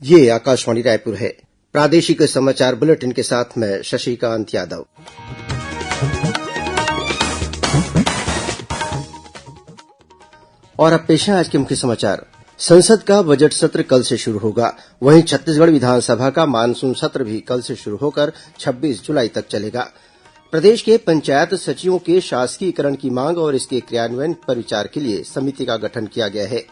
ये आकाशवाणी रायपुर है। प्रादेशिक समाचार बुलेटिन के साथ मैं शशिकांत यादव। और अब पेश है आज के मुख्य समाचार। संसद का बजट सत्र कल से शुरू होगा। वहीं छत्तीसगढ़ विधानसभा का मानसून सत्र भी कल से शुरू होकर 26 जुलाई तक चलेगा। प्रदेश के पंचायत सचिवों के शासकीयकरण की मांग और इसके क्रियान्वयन पर विचार के लिए समिति का गठन किया गया है।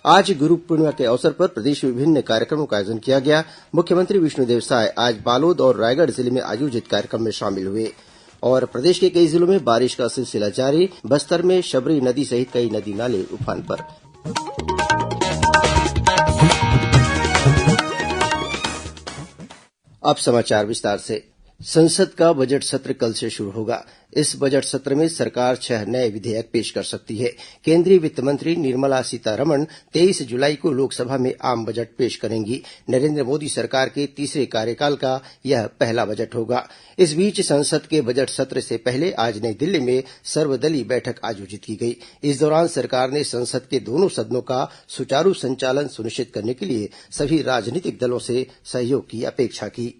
आज गुरु पूर्णिमा के अवसर पर प्रदेश में विभिन्न कार्यक्रमों का आयोजन किया गया। मुख्यमंत्री विष्णुदेव साय आज बालोद और रायगढ़ जिले में आयोजित कार्यक्रम में शामिल हुए और प्रदेश के कई जिलों में बारिश का सिलसिला जारी। बस्तर में शबरी नदी सहित कई नदी नाले उफान पर। अब समाचार विस्तार से। संसद का बजट सत्र कल से शुरू होगा। इस बजट सत्र में सरकार 6 नए विधेयक पेश कर सकती है। केंद्रीय वित्त मंत्री निर्मला सीतारमण 23 जुलाई को लोकसभा में आम बजट पेश करेंगी। नरेंद्र मोदी सरकार के तीसरे कार्यकाल का यह पहला बजट होगा। इस बीच संसद के बजट सत्र से पहले आज नई दिल्ली में सर्वदलीय बैठक आयोजित की गई। इस दौरान सरकार ने संसद के दोनों सदनों का सुचारू संचालन सुनिश्चित करने के लिए सभी राजनीतिक दलों से सहयोग की अपेक्षा की।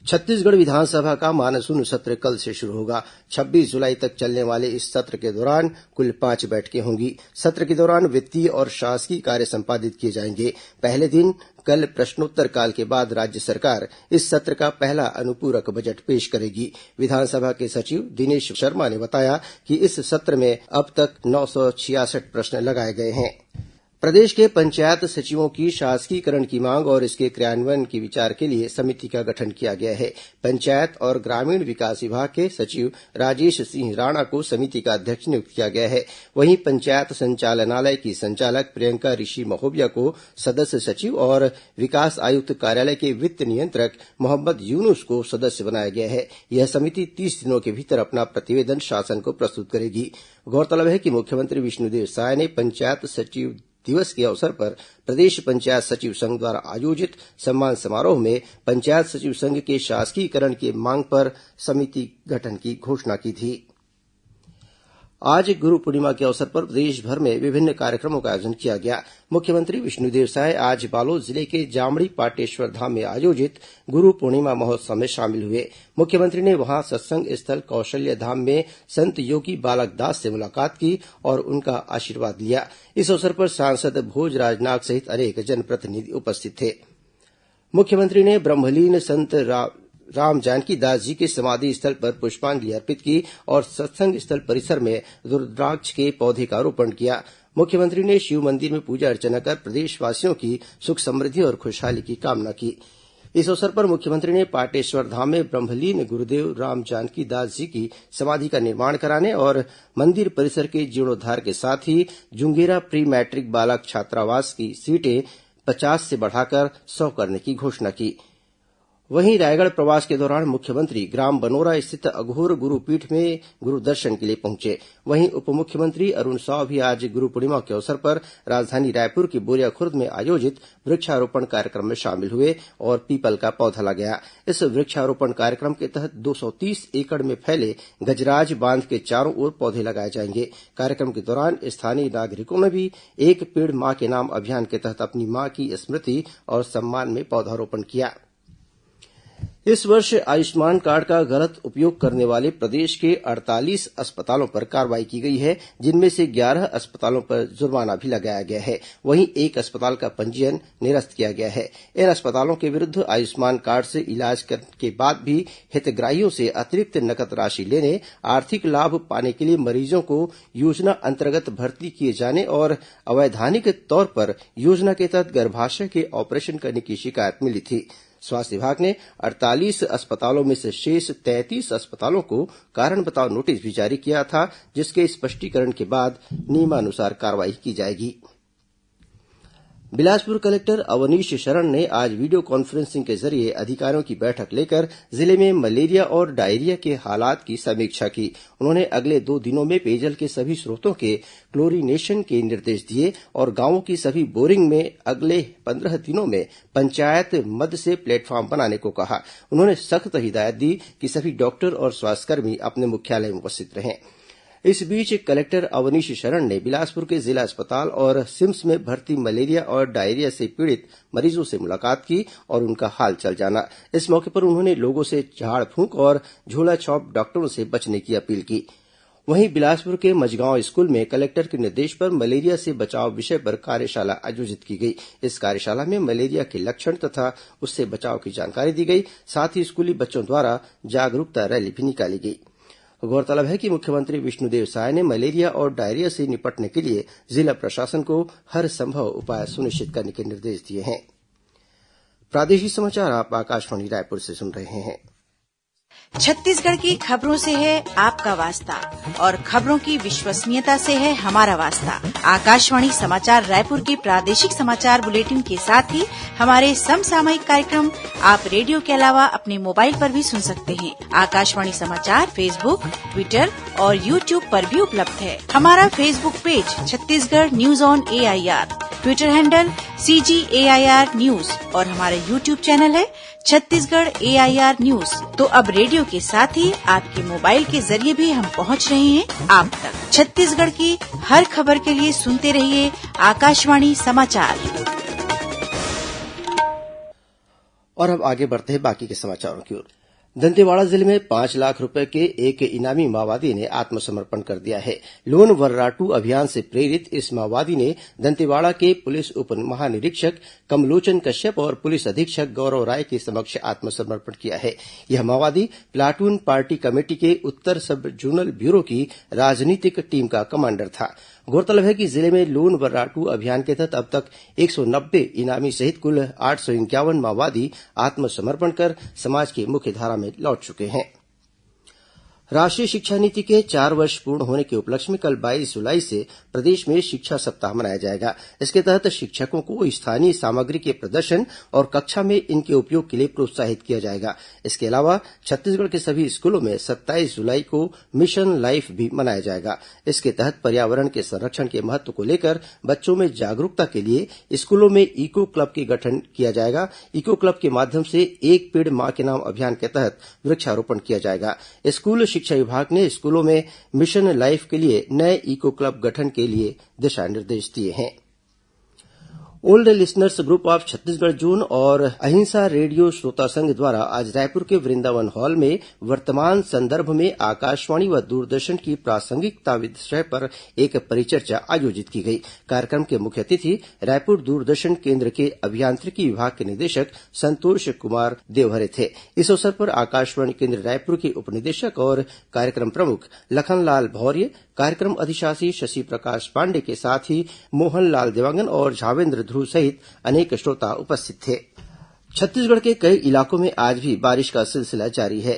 छत्तीसगढ़ विधानसभा का मानसून सत्र कल से शुरू होगा। 26 जुलाई तक चलने वाले इस सत्र के दौरान कुल 5 बैठकें होंगी। सत्र के दौरान वित्तीय और शासकीय कार्य संपादित किए जाएंगे। पहले दिन कल प्रश्नोत्तर काल के बाद राज्य सरकार इस सत्र का पहला अनुपूरक बजट पेश करेगी। विधानसभा के सचिव दिनेश शर्मा ने बताया कि इस सत्र में अब तक 966 प्रश्न लगाए गए हैं। प्रदेश के पंचायत सचिवों की शासकीयकरण की मांग और इसके क्रियान्वयन के विचार के लिए समिति का गठन किया गया है। पंचायत और ग्रामीण विकास विभाग के सचिव राजेश सिंह राणा को समिति का अध्यक्ष नियुक्त किया गया है। वहीं पंचायत संचालनालय की संचालक प्रियंका ऋषि महोबिया को सदस्य सचिव और विकास आयुक्त कार्यालय के वित्त नियंत्रक मोहम्मद यूनुस को सदस्य बनाया गया है। यह समिति 30 दिनों के भीतर अपना प्रतिवेदन शासन को प्रस्तुत करेगी। गौरतलब है कि मुख्यमंत्री विष्णुदेव साय ने पंचायत सचिव दिवस के अवसर पर प्रदेश पंचायत सचिव संघ द्वारा आयोजित सम्मान समारोह में पंचायत सचिव संघ के शासकीयकरण की मांग पर समिति गठन की घोषणा की थी। आज गुरु पूर्णिमा के अवसर पर प्रदेश भर में विभिन्न कार्यक्रमों का आयोजन किया गया। मुख्यमंत्री विष्णुदेव साय आज बालोद जिले के जामड़ी पाटेश्वर धाम में आयोजित गुरु पूर्णिमा महोत्सव में शामिल हुए। मुख्यमंत्री ने वहां सत्संग स्थल कौशल्य धाम में संत योगी बालक दास से मुलाकात की और उनका आशीर्वाद लिया। इस अवसर पर सांसद भोजराज नाग सहित अनेक जनप्रतिनिधि उपस्थित थे। मुख्यमंत्री ने ब्रह्मलीन संत राम जानकी दास जी के समाधि स्थल पर पुष्पांजलि अर्पित की और सत्संग स्थल परिसर में रुद्राक्ष के पौधे का रोपण किया। मुख्यमंत्री ने शिव मंदिर में पूजा अर्चना कर प्रदेशवासियों की सुख समृद्धि और खुशहाली की कामना की। इस अवसर पर मुख्यमंत्री ने पाटेश्वर धाम में ब्रह्मलीन गुरुदेव राम जानकी दास जी की समाधि का निर्माण कराने और मंदिर परिसर के जीर्णोद्धार के साथ ही जुंगेरा प्री मैट्रिक बालक छात्रावास की सीटें 50 से बढ़ाकर 100 करने की घोषणा की। वहीं रायगढ़ प्रवास के दौरान मुख्यमंत्री ग्राम बनोरा स्थित अघोर गुरुपीठ में गुरु दर्शन के लिए पहुंचे। वहीं उप मुख्यमंत्री अरुण साव भी आज गुरु पूर्णिमा के अवसर पर राजधानी रायपुर के बोरिया खुर्द में आयोजित वृक्षारोपण कार्यक्रम में शामिल हुए और पीपल का पौधा लगाया। इस वृक्षारोपण कार्यक्रम के तहत 230 एकड़ में फैले गजराज बांध के चारों ओर पौधे लगाए जाएंगे। कार्यक्रम के दौरान स्थानीय नागरिकों ने भी एक पेड़ मां के नाम अभियान के तहत अपनी मां की स्मृति और सम्मान में पौधारोपण किया। इस वर्ष आयुष्मान कार्ड का गलत उपयोग करने वाले प्रदेश के 48 अस्पतालों पर कार्रवाई की गई है, जिनमें से 11 अस्पतालों पर जुर्माना भी लगाया गया है। वहीं एक अस्पताल का पंजीयन निरस्त किया गया है। इन अस्पतालों के विरुद्ध आयुष्मान कार्ड से इलाज के बाद भी हितग्राहियों से अतिरिक्त नकद राशि लेने, आर्थिक लाभ पाने के लिए मरीजों को योजना अंतर्गत भर्ती किए जाने और अवैधानिक तौर पर योजना के तहत गर्भाशय के ऑपरेशन करने की शिकायत मिली थी। स्वास्थ्य विभाग ने 48 अस्पतालों में से शेष 33 अस्पतालों को कारण बताओ नोटिस भी जारी किया था, जिसके स्पष्टीकरण के बाद नियमानुसार कार्रवाई की जाएगी। बिलासपुर कलेक्टर अवनीश शरण ने आज वीडियो कॉन्फ्रेंसिंग के जरिए अधिकारियों की बैठक लेकर जिले में मलेरिया और डायरिया के हालात की समीक्षा की। उन्होंने अगले 2 दिनों में पेयजल के सभी स्रोतों के क्लोरीनेशन के निर्देश दिए और गांवों की सभी बोरिंग में अगले 15 दिनों में पंचायत मद से प्लेटफॉर्म बनाने को कहा। उन्होंने सख्त हिदायत दी कि सभी डॉक्टर और स्वास्थ्यकर्मी अपने मुख्यालय में उपस्थित रहें। इस बीच कलेक्टर अवनीश शरण ने बिलासपुर के जिला अस्पताल और सिम्स में भर्ती मलेरिया और डायरिया से पीड़ित मरीजों से मुलाकात की और उनका हाल चाल जाना। इस मौके पर उन्होंने लोगों से झाड़ फूंक और झोला छाप डॉक्टरों से बचने की अपील की। वहीं बिलासपुर के मझगांव स्कूल में कलेक्टर के निर्देश पर मलेरिया से बचाव विषय पर कार्यशाला आयोजित की गई। इस कार्यशाला में मलेरिया के लक्षण तथा उससे बचाव की जानकारी दी गई। साथ ही स्कूली बच्चों द्वारा जागरूकता रैली भी निकाली गई। गौरतलब है कि मुख्यमंत्री विष्णुदेव साय ने मलेरिया और डायरिया से निपटने के लिए जिला प्रशासन को हर संभव उपाय सुनिश्चित करने के निर्देश दिए हैं। प्रादेशिक समाचार आप आकाशवाणी रायपुर से सुन रहे हैं। छत्तीसगढ़ की खबरों से है आपका वास्ता और खबरों की विश्वसनीयता से है हमारा वास्ता। आकाशवाणी समाचार रायपुर के प्रादेशिक समाचार बुलेटिन के साथ ही हमारे समसामयिक कार्यक्रम आप रेडियो के अलावा अपने मोबाइल पर भी सुन सकते हैं। आकाशवाणी समाचार फेसबुक, ट्विटर और यूट्यूब पर भी उपलब्ध है। हमारा Facebook page Chhattisgarh news on AIR, Twitter handle CGAIR news और हमारा यूट्यूब चैनल है छत्तीसगढ़ AIR न्यूज। तो अब रेडियो के साथ ही आपके मोबाइल के जरिए भी हम पहुंच रहे हैं आप तक। छत्तीसगढ़ की हर खबर के लिए सुनते रहिए आकाशवाणी समाचार। और अब आगे बढ़ते हैं बाकी के समाचारों की ओर। दंतेवाड़ा जिले में 5 लाख रुपए के एक इनामी माओवादी ने आत्मसमर्पण कर दिया है। लोन वर्राटू अभियान से प्रेरित इस माओवादी ने दंतेवाड़ा के पुलिस उप महानिरीक्षक कमलोचन कश्यप और पुलिस अधीक्षक गौरव राय के समक्ष आत्मसमर्पण किया है। यह माओवादी प्लाटून पार्टी कमेटी के उत्तर सब जोनल ब्यूरो की राजनीतिक टीम का कमांडर था। गौरतलब है कि जिले में लोन वर्राटू अभियान के तहत अब तक 190 इनामी सहित कुल 851 माओवादी आत्मसमर्पण कर समाज की मुख्यधारा में लौट चुके हैं। राष्ट्रीय शिक्षा नीति के 4 वर्ष पूर्ण होने के उपलक्ष्य में कल 22 जुलाई से प्रदेश में शिक्षा सप्ताह मनाया जाएगा। इसके तहत शिक्षकों को स्थानीय सामग्री के प्रदर्शन और कक्षा में इनके उपयोग के लिए प्रोत्साहित किया जाएगा। इसके अलावा छत्तीसगढ़ के सभी स्कूलों में 27 जुलाई को मिशन लाइफ भी मनाया जाएगा। इसके तहत पर्यावरण के संरक्षण के महत्व को लेकर बच्चों में जागरूकता के लिए स्कूलों में इको क्लब का गठन किया जाएगा। इको क्लब के माध्यम से एक पेड़ मां के नाम अभियान के तहत वृक्षारोपण किया जाएगा। स्कूल शिक्षा विभाग ने स्कूलों में मिशन लाइफ के लिए नए इको क्लब गठन के लिए दिशा निर्देश दिए हैं। Old listeners group of Chhattisgarh zone और अहिंसा रेडियो श्रोता संघ द्वारा आज रायपुर के वृंदावन हॉल में वर्तमान संदर्भ में आकाशवाणी व दूरदर्शन की प्रासंगिकता विषय पर एक परिचर्चा आयोजित की गई। कार्यक्रम के मुख्य अतिथि रायपुर दूरदर्शन केंद्र के अभियांत्रिकी विभाग के निदेशक संतोष कुमार देवहरे थे। इस अवसर पर आकाशवाणी केंद्र रायपुर के उपनिदेशक और कार्यक्रम प्रमुख लखनलाल भौर्य, कार्यक्रम अधिशासी शशि प्रकाश पांडे के साथ ही मोहनलाल देवांगन और झावेंद्र ध्रुव सहित अनेक श्रोता उपस्थित थे। छत्तीसगढ़ के कई इलाकों में आज भी बारिश का सिलसिला जारी है।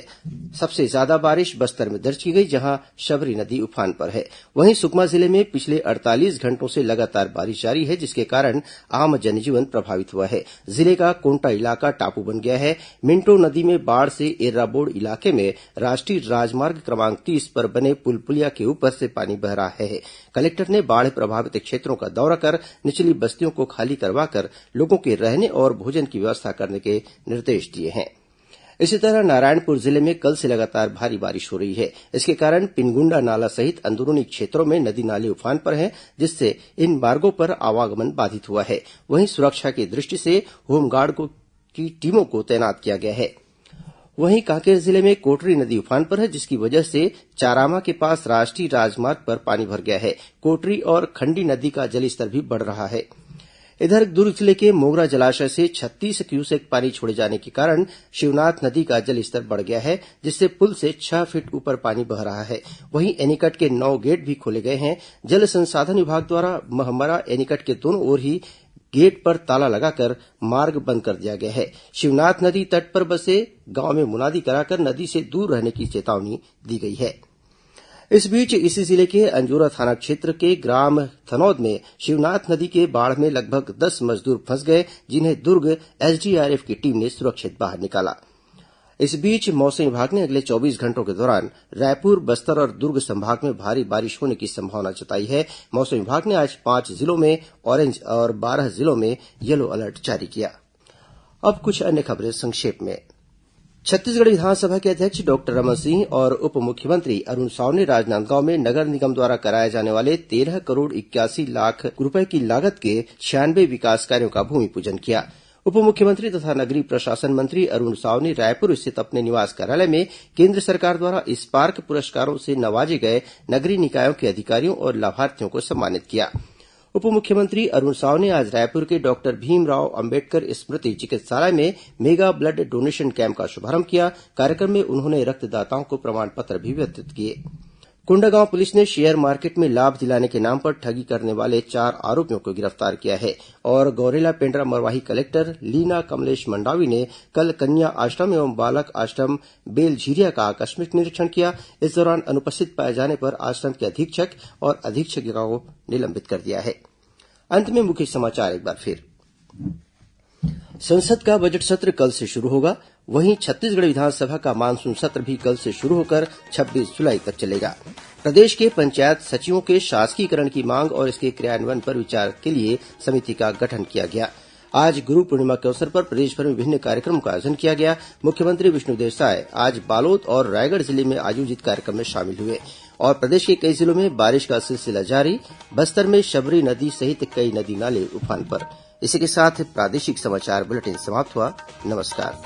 सबसे ज्यादा बारिश बस्तर में दर्ज की गई, जहां शबरी नदी उफान पर है। वहीं सुकमा जिले में पिछले 48 घंटों से लगातार बारिश जारी है, जिसके कारण आम जनजीवन प्रभावित हुआ है। जिले का कोंटा इलाका टापू बन गया है। मिंटो नदी में बाढ़ से एर्राबोर्ड इलाके में राष्ट्रीय राजमार्ग क्रमांक 30 पर बने पुल पुलिया के ऊपर से पानी बह रहा है। कलेक्टर ने बाढ़ प्रभावित क्षेत्रों का दौरा कर निचली बस्तियों को खाली करवाकर लोगों के रहने और भोजन की व्यवस्था करने के निर्देश दिए हैं। इसी तरह नारायणपुर जिले में कल से लगातार भारी बारिश हो रही है। इसके कारण पिनगुंडा नाला सहित अंदरूनी क्षेत्रों में नदी नाले उफान पर हैं, जिससे इन मार्गों पर आवागमन बाधित हुआ है। वहीं सुरक्षा की दृष्टि से होमगार्ड की टीमों को तैनात किया गया है। वहीं कांकेर जिले में कोटरी नदी उफान पर है, जिसकी वजह से चारामा के पास राष्ट्रीय राजमार्ग पर पानी भर गया है। कोटरी और खंडी नदी का जलस्तर भी बढ़ रहा है। इधर दुर्ग जिले के मोगरा जलाशय से 36 क्यूसेक पानी छोड़े जाने के कारण शिवनाथ नदी का जलस्तर बढ़ गया है, जिससे पुल से 6 फीट ऊपर पानी बह रहा है। वहीं एनीकट के 9 गेट भी खोले गए हैं। जल संसाधन विभाग द्वारा महमरा एनीकट के दोनों ओर ही गेट पर ताला लगाकर मार्ग बंद कर दिया गया है। शिवनाथ नदी तट पर बसे गांव में मुनादी कराकर नदी से दूर रहने की चेतावनी दी गई है। इस बीच इसी जिले के अंजोरा थाना क्षेत्र के ग्राम थनौद में शिवनाथ नदी के बाढ़ में लगभग 10 मजदूर फंस गए, जिन्हें दुर्ग एसडीआरएफ की टीम ने सुरक्षित बाहर निकाला। इस बीच मौसम विभाग ने अगले 24 घंटों के दौरान रायपुर, बस्तर और दुर्ग संभाग में भारी बारिश होने की संभावना जताई है। मौसम विभाग ने आज 5 जिलों में ऑरेंज और 12 जिलों में येलो अलर्ट जारी किया। अब कुछ अन्य खबरें संक्षेप में। छत्तीसगढ़ विधानसभा के अध्यक्ष डॉक्टर रमन सिंह और उप मुख्यमंत्री अरूण साव ने राजनांदगांव में नगर निगम द्वारा कराए जाने वाले 13 करोड़ 81 लाख रूपये की लागत के 96 विकास कार्यों का भूमि पूजन किया। उप मुख्यमंत्री तथा नगरीय प्रशासन मंत्री अरूण साव ने रायपुर स्थित अपने निवास कार्यालय में केन्द्र सरकार द्वारा स्पार्क पुरस्कारों से नवाजे गए नगरीय निकायों के अधिकारियों और लाभार्थियों को सम्मानित किया। उप मुख्यमंत्री अरूण साव ने आज रायपुर के डॉक्टर भीमराव अंबेडकर स्मृति चिकित्सालय में मेगा ब्लड डोनेशन कैम्प का शुभारंभ किया। कार्यक्रम में उन्होंने रक्तदाताओं को प्रमाण पत्र भी वितरित किए। कोंडागांव पुलिस ने शेयर मार्केट में लाभ दिलाने के नाम पर ठगी करने वाले 4 आरोपियों को गिरफ्तार किया है और गौरेला पेण्ड्रा मरवाही कलेक्टर लीना कमलेश मंडावी ने कल कन्या आश्रम एवं बालक आश्रम बेलझिरिया का आकस्मिक निरीक्षण किया। इस दौरान अनुपस्थित पाए जाने पर आश्रम के अधीक्षक और अधीक्षिका को निलंबित कर दिया है। अंत में मुख्य समाचार एक बार फिर। संसद का बजट सत्र कल से शुरू होगा। वहीं छत्तीसगढ़ विधानसभा का मानसून सत्र भी कल से शुरू होकर 26 जुलाई तक चलेगा। प्रदेश के पंचायत सचिवों के शासकीकरण की मांग और इसके क्रियान्वयन पर विचार के लिए समिति का गठन किया गया। आज गुरु पूर्णिमा के अवसर पर प्रदेशभर में विभिन्न कार्यक्रमों का आयोजन किया गया। मुख्यमंत्री विष्णुदेव साय आज बालोद और रायगढ़ जिले में आयोजित कार्यक्रम में शामिल हुए और प्रदेश के कई जिलों में बारिश का सिलसिला जारी। बस्तर में शबरी नदी सहित कई नदी नाले उफान पर। इसी के साथ प्रादेशिक समाचार बुलेटिन समाप्त हुआ। नमस्कार।